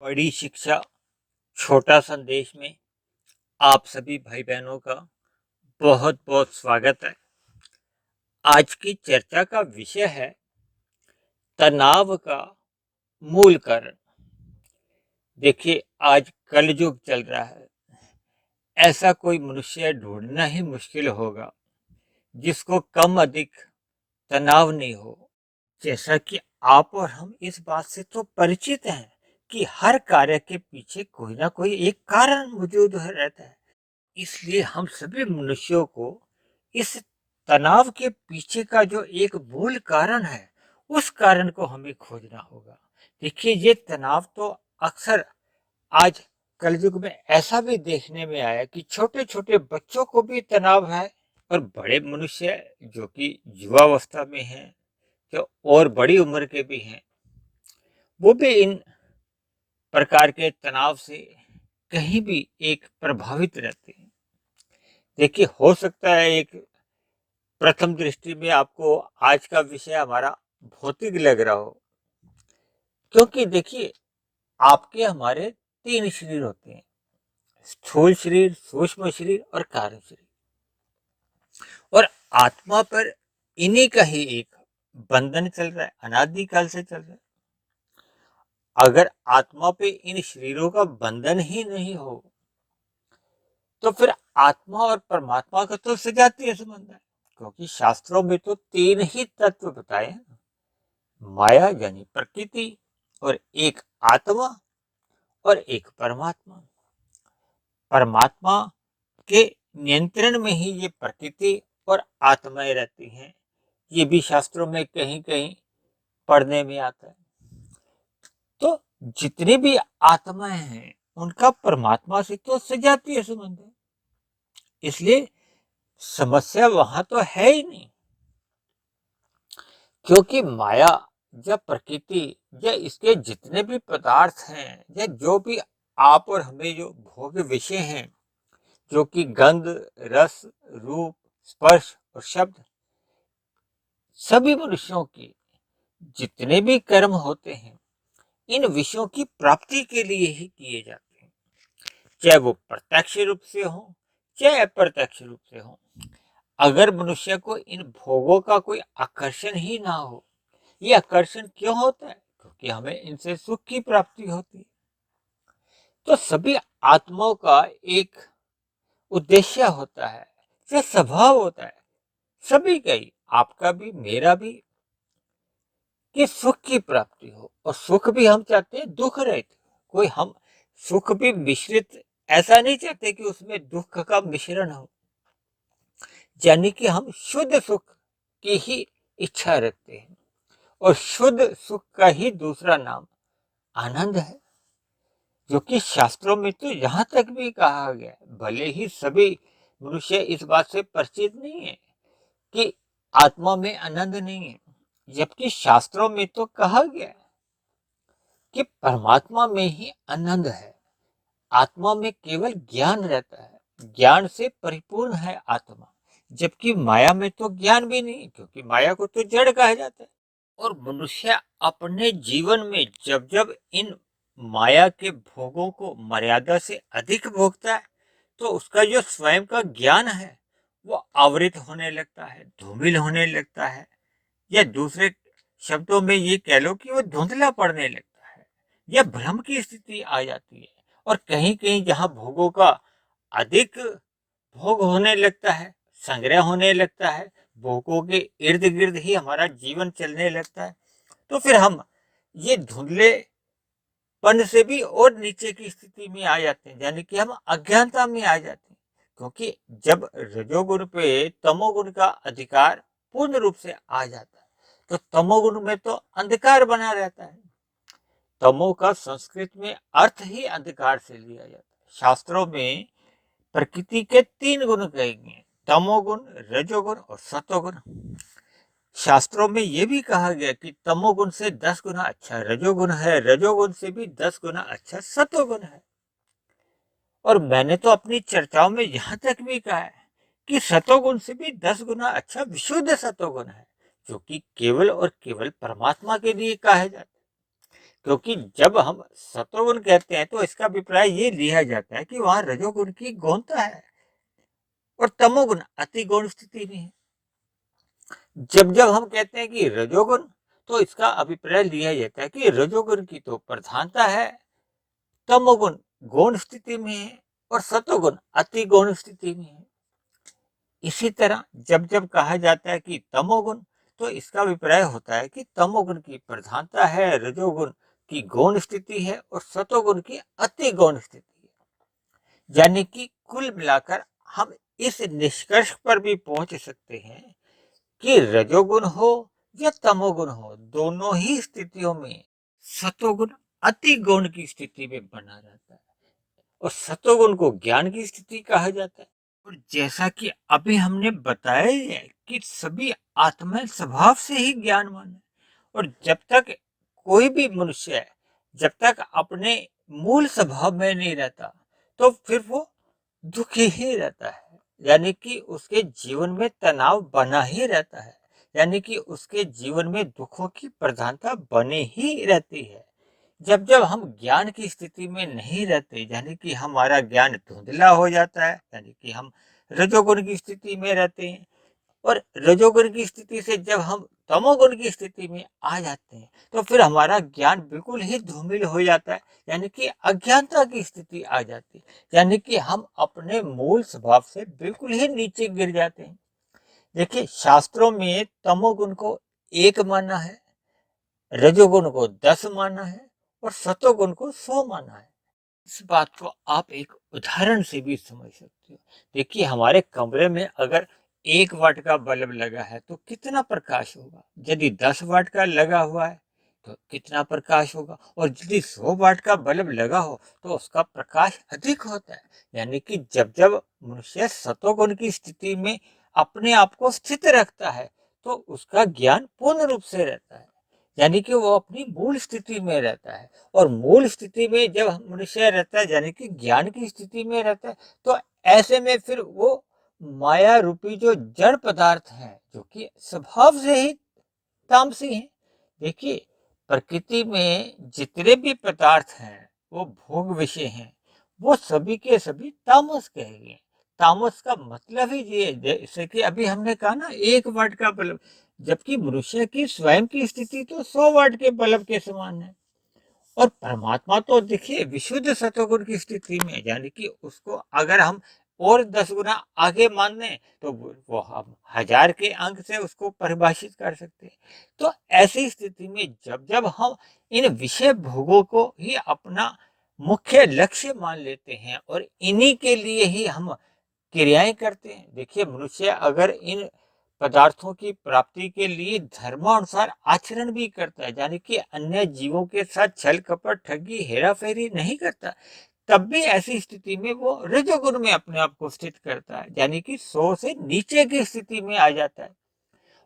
बड़ी शिक्षा छोटा संदेश में आप सभी भाई बहनों का बहुत बहुत स्वागत है। आज की चर्चा का विषय है तनाव का मूल कारण। देखिए, आज कलयुग चल रहा है। ऐसा कोई मनुष्य ढूंढना ही मुश्किल होगा जिसको कम अधिक तनाव नहीं हो। जैसा कि आप और हम इस बात से तो परिचित हैं कि हर कार्य के पीछे कोई ना कोई एक कारण मौजूद रहता है। इसलिए हम सभी मनुष्यों को इस तनाव के पीछे का जो एक मूल कारण है, उस कारण को हमें खोजना होगा। देखिए, ये तनाव तो अक्सर आज कलयुग में ऐसा भी देखने में आया कि छोटे छोटे बच्चों को भी तनाव है, और बड़े मनुष्य जो कि युवावस्था में हैं, जो और बड़ी उम्र के भी हैं, वो भी इन प्रकार के तनाव से कहीं भी एक प्रभावित रहते हैं। देखिए, हो सकता है एक प्रथम दृष्टि में आपको आज का विषय हमारा भौतिक लग रहा हो, क्योंकि देखिए, आपके हमारे तीन शरीर होते हैं: स्थूल शरीर, सूक्ष्म शरीर और कारण शरीर। और आत्मा पर इन्हीं का ही एक बंधन चल रहा है, अनादिकाल से चल रहा है। अगर आत्मा पे इन शरीरों का बंधन ही नहीं हो, तो फिर आत्मा और परमात्मा का तो सजातीय संबंध है। क्योंकि शास्त्रों में तो तीन ही तत्व बताए हैं: माया यानी प्रकृति, और एक आत्मा, और एक परमात्मा। परमात्मा के नियंत्रण में ही ये प्रकृति और आत्माएं रहती हैं। ये भी शास्त्रों में कहीं कहीं पढ़ने में आता है। तो जितनी भी आत्माएं हैं, उनका परमात्मा से तो सजातीय संबंध है। इसलिए समस्या वहां तो है ही नहीं, क्योंकि माया या प्रकृति या इसके जितने भी पदार्थ हैं, या जो भी आप और हमें जो भोग विषय हैं, जो कि गंध, रस, रूप, स्पर्श और शब्द, सभी मनुष्यों के जितने भी कर्म होते हैं, इन विषयों की प्राप्ति के लिए ही किए जाते हैं। चाहे वो प्रत्यक्ष रूप से हो, चाहे अप्रत्यक्ष रूप से हो। अगर मनुष्य को इन भोगों का कोई आकर्षण ही ना हो, ये आकर्षण क्यों होता है? क्योंकि हमें इनसे सुख की प्राप्ति होती है। तो सभी आत्माओं का एक उद्देश्य होता है, या स्वभाव होता है, सभी का ही, आपका भी मेरा भी, कि सुख की प्राप्ति हो। और सुख भी हम चाहते हैं दुख रहित। कोई हम सुख भी मिश्रित ऐसा नहीं चाहते कि उसमें दुख का मिश्रण हो। यानी कि हम शुद्ध सुख की ही इच्छा रखते हैं, और शुद्ध सुख का ही दूसरा नाम आनंद है। जो कि शास्त्रों में तो यहाँ तक भी कहा गया है, भले ही सभी मनुष्य इस बात से परिचित नहीं है कि आत्मा में आनंद नहीं है, जबकि शास्त्रों में तो कहा गया है कि परमात्मा में ही आनंद है। आत्मा में केवल ज्ञान रहता है, ज्ञान से परिपूर्ण है आत्मा। जबकि माया में तो ज्ञान भी नहीं, क्योंकि माया को तो जड़ कहा जाता है। और मनुष्य अपने जीवन में जब जब इन माया के भोगों को मर्यादा से अधिक भोगता है, तो उसका जो स्वयं का ज्ञान है, वो आवृत होने लगता है, धूमिल होने लगता है, या दूसरे शब्दों में ये कह लो कि वो धुंधला पड़ने लगता है, या भ्रम की स्थिति आ जाती है। और कहीं कहीं जहां भोगों का अधिक भोग होने लगता है, संग्रह होने लगता है, भोगों के इर्द गिर्द ही हमारा जीवन चलने लगता है, तो फिर हम ये धुंधलेपन से भी और नीचे की स्थिति में आ जाते हैं, यानी कि हम अज्ञानता में आ जाते हैं। क्योंकि जब रजोगुण पे तमोगुण का अधिकार पूर्ण रूप से आ जाता है, तो तमोगुण में तो अंधकार बना रहता है। तमो का संस्कृत में अर्थ ही अंधकार से लिया जाता है। शास्त्रों में प्रकृति के तीन गुण कहे गए हैं: तमोगुण, रजोगुण और सतोगुण। शास्त्रों में यह भी कहा गया कि तमोगुण से 10 गुना अच्छा रजोगुण है, रजोगुण से भी 10 गुना अच्छा सतोगुण है। और मैंने तो अपनी चर्चाओं में यहां तक भी कहा है कि सतोगुण से भी 10 गुना अच्छा विशुद्ध सतोगुण है, जो कि केवल और केवल परमात्मा के लिए कहा जाता है। क्योंकि जब हम सत्वगुण कहते हैं तो इसका अभिप्राय ये लिया जाता है कि वहां रजोगुण की गौणता है और तमोगुण अति गौण स्थिति में है। जब जब हम कहते हैं कि रजोगुण, तो इसका अभिप्राय लिया जाता है कि रजोगुण की तो प्रधानता है, तमोगुण गौण स्थिति में है और सतोगुण अति गौण स्थिति में है। इसी तरह जब जब कहा जाता है कि तमोगुण, तो इसका अभिप्राय होता है कि तमोगुण की प्रधानता है, रजोगुण की गौण स्थिति है और सतोगुण की अति गौण स्थिति है। यानी कि कुल मिलाकर हम इस निष्कर्ष पर भी पहुंच सकते हैं कि रजोगुण हो या तमोगुण हो, दोनों ही स्थितियों में सतोगुण अति गौण की स्थिति में बना रहता है और सतोगुण को ज्ञान की स्थिति कहा जाता है। और जैसा कि अभी हमने बताया ही है कि सभी आत्माएं स्वभाव से ही ज्ञानवान है और जब तक कोई भी मनुष्य है, जब तक अपने मूल स्वभाव में नहीं रहता, तो फिर वो दुखी ही रहता है। यानी कि उसके जीवन में तनाव बना ही रहता है, यानी कि उसके जीवन में दुखों की प्रधानता बनी ही रहती है। जब जब हम ज्ञान की स्थिति में नहीं रहते, यानी कि हमारा ज्ञान धुंधला हो जाता है, यानी कि हम रजोगुण की स्थिति में रहते हैं और रजोगुण की स्थिति से जब हम तमोगुण की स्थिति में आ जाते हैं, तो फिर हमारा ज्ञान बिल्कुल ही धूमिल हो जाता है, यानी कि अज्ञानता की स्थिति आ जाती है, यानी कि हम अपने मूल स्वभाव से बिल्कुल ही नीचे गिर जाते हैं। देखिए, शास्त्रों में तमोगुण को 1 माना है, रजोगुण को 10 माना है और सतोगुण को 100 माना है। इस बात को आप एक उदाहरण से भी समझ सकते हो। देखिए, हमारे कमरे में अगर 1 वाट का बल्ब लगा है तो कितना प्रकाश होगा, यदि 10 वाट का लगा हुआ है तो कितना प्रकाश होगा, और यदि 100 वाट का बल्ब लगा हो तो उसका प्रकाश अधिक होता है। यानी कि जब जब मनुष्य सतोगुण की स्थिति में अपने आप को स्थित रखता है तो उसका ज्ञान पूर्ण रूप से रहता है, यानी कि वो अपनी मूल स्थिति में रहता है। और मूल स्थिति में जब मनुष्य रहता है, यानी कि ज्ञान की स्थिति में रहता है, तो ऐसे में फिर वो माया रूपी जो जड़ पदार्थ है, जो कि स्वभाव से ही तामसी हैं। देखिए, प्रकृति में जितने भी पदार्थ हैं वो भोग विषय हैं, वो सभी के सभी तामस कहे गए। तामस का मतलब ही ये, जैसे कि अभी हमने कहा ना, 1 वाट का बल्ब, जबकि मनुष्य की स्वयं की स्थिति तो 100 वाट के बल्ब के समान है। और परमात्मा तो देखिए विशुद्ध सतोगुण की स्थिति में, यानी कि उसको अगर हम और 10 गुना आगे मान लें तो वो हम 1000 के अंक से उसको परिभाषित कर सकते हैं। तो ऐसी स्थिति में जब जब हम इन विषय भोगों को ही अपना मुख्य लक्ष्य मान लेते हैं और इन्हीं के लिए ही हम क्रियाएं करते हैं। देखिए, मनुष्य अगर इन पदार्थों की प्राप्ति के लिए धर्मानुसार आचरण भी करता है, यानी कि अन्य जीवों के साथ छल कपट ठगी हेरा फेरी नहीं करता, तब भी ऐसी स्थिति में वो रजोगुण में अपने आप को स्थित करता है, यानी कि 100 से नीचे की स्थिति में आ जाता है।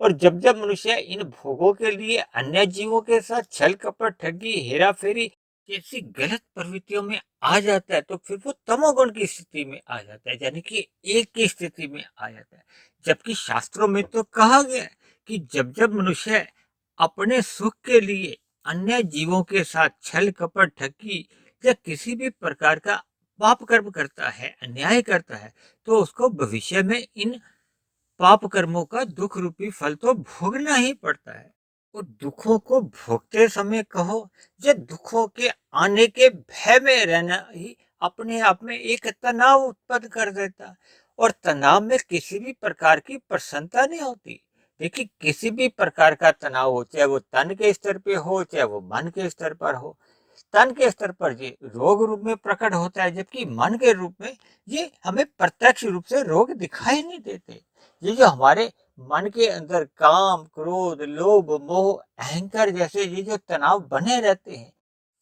और जब जब मनुष्य इन भोगों के लिए अन्य जीवों के साथ छल कपट ठगी हेरा फेरी जैसी गलत प्रवृत्तियों में आ जाता है, तो फिर वो तमोगुण की स्थिति में आ जाता है, यानी कि एक की स्थिति में आ जाता है। जबकि शास्त्रों में तो कहा गया है कि जब जब मनुष्य अपने सुख के लिए अन्य जीवों के साथ छल कपट ठगी या किसी भी प्रकार का पाप कर्म करता है, अन्याय करता है, तो उसको भविष्य में इन पाप कर्मों का दुख रूपी फल तो भोगना ही पड़ता है। और दुखों को भोगते समय कहो या दुखों के आने के भय में रहना ही अपने आप में एक तनाव उत्पन्न कर देता है। और तनाव में किसी भी प्रकार की प्रसन्नता नहीं होती। देखिए, किसी भी प्रकार का तनाव हो, चाहे वो तन के स्तर पे हो चाहे वो मन के स्तर पर हो, तन के स्तर पर ये रोग रूप में प्रकट होता है, जबकि मन के रूप में ये हमें प्रत्यक्ष रूप से रोग दिखाई नहीं देते। ये जो हमारे मन के अंदर काम क्रोध लोभ मोह अहंकार जैसे ये जो तनाव बने रहते हैं,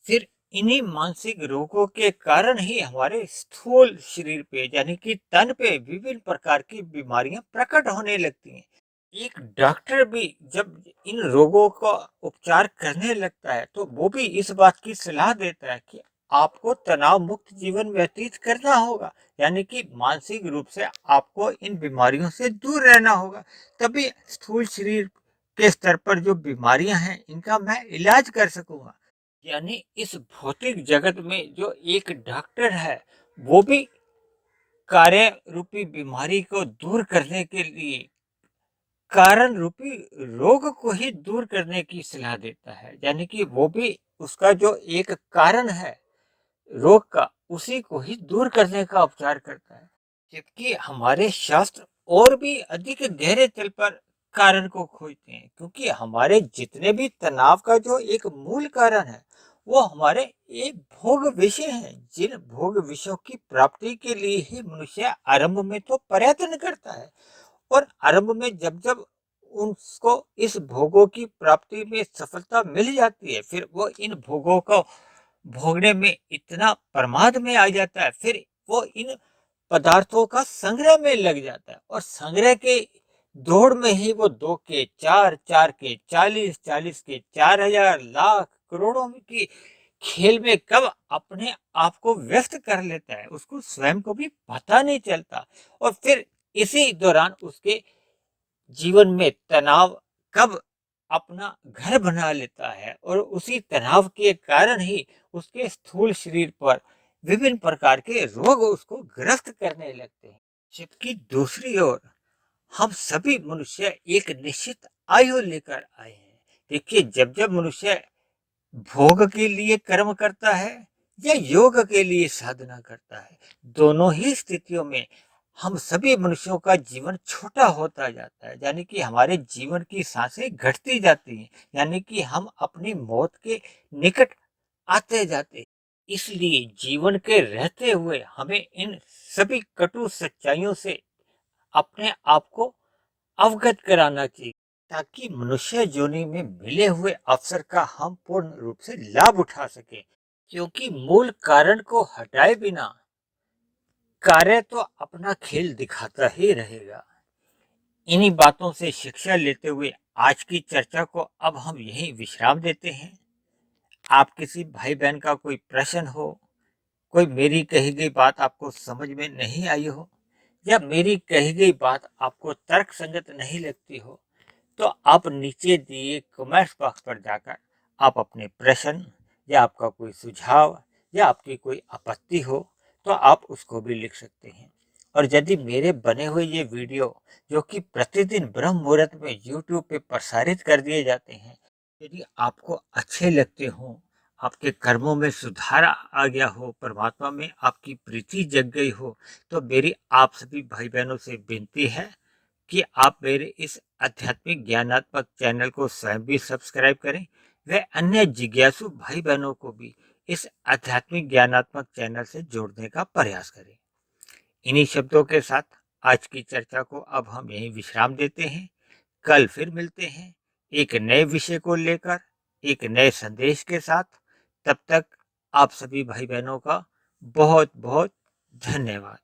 फिर इन्हीं मानसिक रोगों के कारण ही हमारे स्थूल शरीर पे, यानी कि तन पे विभिन्न प्रकार की बीमारियां प्रकट होने लगती हैं। एक डॉक्टर भी जब इन रोगों का उपचार करने लगता है तो वो भी इस बात की सलाह देता है कि आपको तनाव मुक्त जीवन व्यतीत करना होगा, यानी कि मानसिक रूप से आपको इन बीमारियों से दूर रहना होगा। तभी स्थूल शरीर के स्तर पर जो बीमारियां हैं इनका मैं इलाज कर सकूंगा। यानी इस भौतिक जगत में जो एक डॉक्टर है वो भी कार्य रूपी बीमारी को दूर करने के लिए कारण रूपी रोग को ही दूर करने की सलाह देता है। यानी कि वो भी उसका जो एक कारण है रोग का, उसी को ही दूर करने का उपचार करता है। जबकि हमारे शास्त्र और भी अधिक गहरे तल पर कारण को खोजते हैं, क्योंकि हमारे जितने भी तनाव का जो एक मूल कारण है वो हमारे एक भोग विषय हैं। जिन भोग विषयों की प्राप्ति के लिए ही मनुष्य आरंभ में तो प्रयत्न करता है, और आरंभ में जब जब उसको इस भोगों की प्राप्ति में सफलता मिल जाती है, फिर वो इन भोगों को भोगने में इतना प्रमाद में आ जाता है, फिर वो इन पदार्थों का संग्रह में लग जाता है, और संग्रह के दौड़ में ही वो 2 के 4, 4 के 40, 40 के 4000, लाख, करोड़ों की खेल में कब अपने आप को व्यस्त कर लेता है, उसको स्वयं को भी पता नहीं चलता। और फिर इसी दौरान उसके जीवन में तनाव कब अपना घर बना लेता है, और उसी तनाव के कारण ही उसके स्थूल शरीर पर विभिन्न प्रकार के रोग उसको ग्रस्त करने लगते हैं। जबकि दूसरी ओर हम सभी मनुष्य एक निश्चित आयु लेकर आए हैं। देखिए, जब जब मनुष्य भोग के लिए कर्म करता है या योग के लिए साधना करता है, दोनों ही स्थितियों में हम सभी मनुष्यों का जीवन छोटा होता जाता है। यानी कि हमारे जीवन की सांसें घटती जाती हैं, यानी कि हम अपनी मौत के निकट आते जाते हैं। इसलिए जीवन के रहते हुए हमें इन सभी कटु सच्चाइयों से अपने आप को अवगत कराना चाहिए, ताकि मनुष्य योनि में मिले हुए अवसर का हम पूर्ण रूप से लाभ उठा सके। क्योंकि मूल कारण को हटाए बिना कार्य तो अपना खेल दिखाता ही रहेगा। इन्हीं बातों से शिक्षा लेते हुए आज की चर्चा को अब हम यहीं विश्राम देते हैं। आप किसी भाई बहन का कोई प्रश्न हो, कोई मेरी कही गई बात आपको समझ में नहीं आई हो, या मेरी कही गई बात आपको तर्क संगत नहीं लगती हो, तो आप नीचे दिए कमेंट्स बॉक्स पर जाकर आप अपने प्रश्न या आपका कोई सुझाव या आपकी कोई आपत्ति हो तो आप उसको भी लिख सकते हैं। और यदि मेरे बने हुए ये वीडियो जो कि प्रतिदिन ब्रह्म मुहूर्त में यूट्यूब पे प्रसारित कर दिए जाते हैं, यदि आपको अच्छे लगते हों, आपके कर्मों में सुधार आ गया हो, परमात्मा में आपकी प्रीति जग गई हो, तो मेरी आप सभी भाई बहनों से विनती है कि आप मेरे इस आध्यात्मिक ज्ञानात्मक चैनल को स्वयं भी सब्सक्राइब करें, व अन्य जिज्ञासु भाई बहनों को भी इस आध्यात्मिक ज्ञानात्मक चैनल से जोड़ने का प्रयास करें। इन्हीं शब्दों के साथ आज की चर्चा को अब हम यहीं विश्राम देते हैं। कल फिर मिलते हैं एक नए विषय को लेकर, एक नए संदेश के साथ। तब तक आप सभी भाई बहनों का बहुत बहुत धन्यवाद।